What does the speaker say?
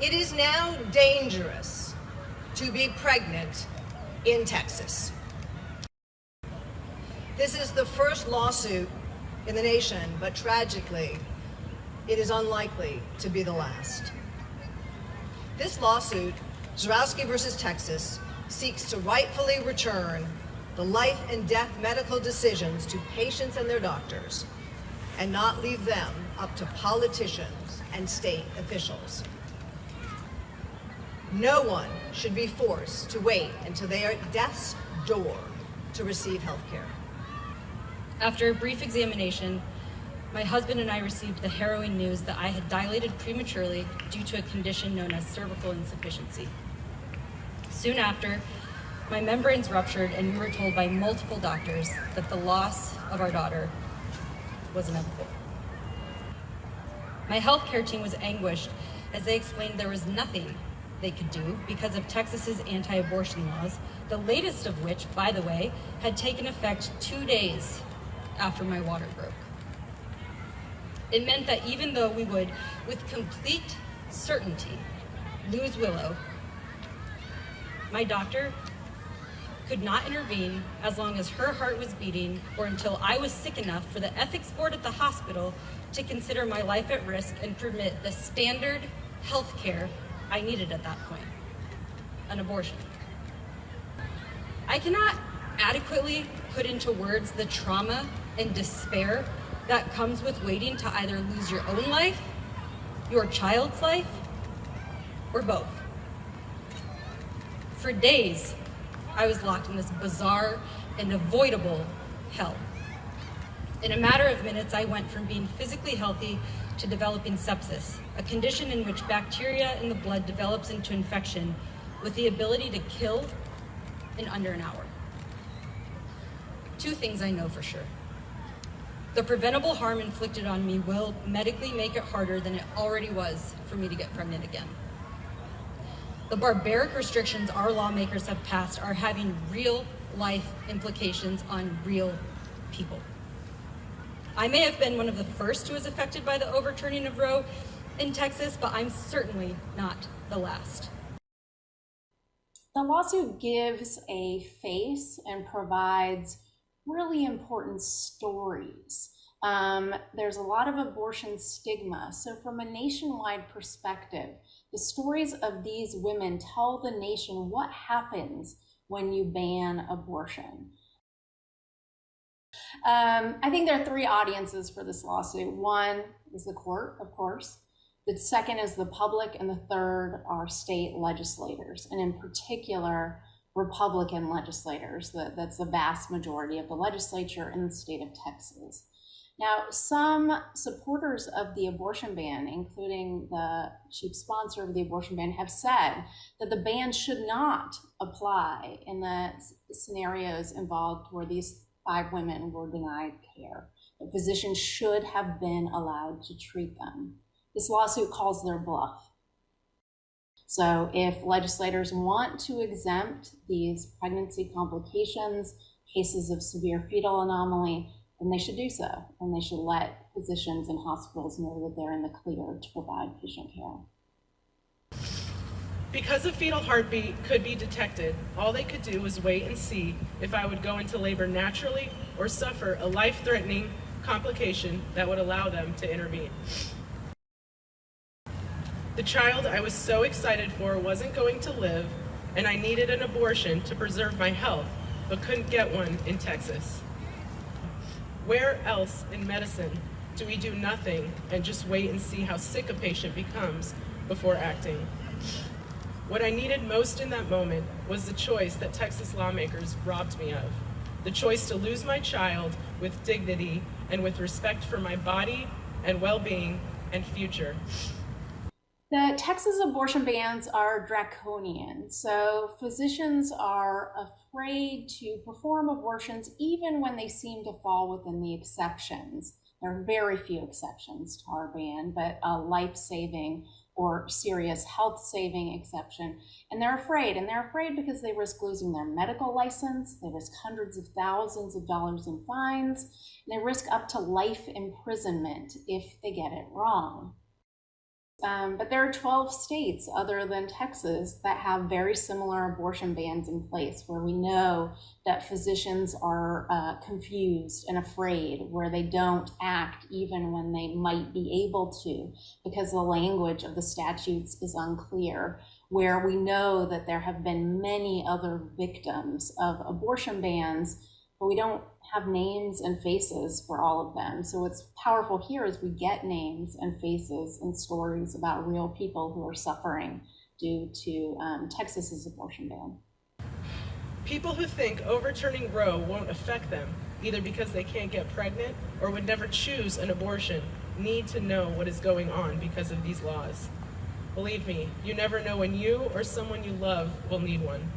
It is now dangerous to be pregnant in Texas. This is the first lawsuit in the nation, but tragically, it is unlikely to be the last. This lawsuit, Zurowski versus Texas, seeks to rightfully return the life and death medical decisions to patients and their doctors, and not leave them up to politicians and state officials. No one should be forced to wait until they are at death's door to receive health care. After a brief examination, my husband and I received the harrowing news that I had dilated prematurely due to a condition known as cervical insufficiency. Soon after, my membranes ruptured and we were told by multiple doctors that the loss of our daughter was inevitable. My healthcare team was anguished as they explained there was nothing they could do because of Texas's anti-abortion laws, the latest of which, by the way, had taken effect 2 days after my water broke. It meant that even though we would, with complete certainty, lose Willow, my doctor could not intervene as long as her heart was beating or until I was sick enough for the ethics board at the hospital to consider my life at risk and permit the standard health care I needed at that point, an abortion. I cannot adequately put into words the trauma and despair that comes with waiting to either lose your own life, your child's life, or both. For days, I was locked in this bizarre and avoidable hell. In a matter of minutes, I went from being physically healthy to developing sepsis, a condition in which bacteria in the blood develops into infection with the ability to kill in under an hour. 2 things I know for sure. The preventable harm inflicted on me will medically make it harder than it already was for me to get pregnant again. The barbaric restrictions our lawmakers have passed are having real life implications on real people. I may have been one of the first who was affected by the overturning of Roe in Texas, but I'm certainly not the last. The lawsuit gives a face and provides really important stories. There's a lot of abortion stigma. So from a nationwide perspective, the stories of these women tell the nation what happens when you ban abortion. I think there are 3 audiences for this lawsuit. One is the court, of course. The second is the public, and the third are state legislators, and in particular, Republican legislators. That's the vast majority of the legislature in the state of Texas. Now, some supporters of the abortion ban, including the chief sponsor of the abortion ban, have said that the ban should not apply in the scenarios involved where these 5 women were denied care. The physicians should have been allowed to treat them. This lawsuit calls their bluff. So if legislators want to exempt these pregnancy complications, cases of severe fetal anomaly, then they should do so. And they should let physicians and hospitals know that they're in the clear to provide patient care. Because a fetal heartbeat could be detected, all they could do was wait and see if I would go into labor naturally or suffer a life-threatening complication that would allow them to intervene. The child I was so excited for wasn't going to live, and I needed an abortion to preserve my health, but couldn't get one in Texas. Where else in medicine do we do nothing and just wait and see how sick a patient becomes before acting? What I needed most in that moment was the choice that Texas lawmakers robbed me of. The choice to lose my child with dignity and with respect for my body and well-being and future. The Texas abortion bans are draconian, so physicians are afraid to perform abortions even when they seem to fall within the exceptions. There are very few exceptions to our ban, but a life-saving or serious health-saving exception. And they're afraid because they risk losing their medical license, they risk hundreds of thousands of dollars in fines, and they risk up to life imprisonment if they get it wrong. But there are 12 states other than Texas that have very similar abortion bans in place, where we know that physicians are confused and afraid, where they don't act even when they might be able to, because the language of the statutes is unclear, where we know that there have been many other victims of abortion bans, but we don't have names and faces for all of them. So what's powerful here is we get names and faces and stories about real people who are suffering due to Texas's abortion ban. People who think overturning Roe won't affect them, either because they can't get pregnant or would never choose an abortion, need to know what is going on because of these laws. Believe me, you never know when you or someone you love will need one.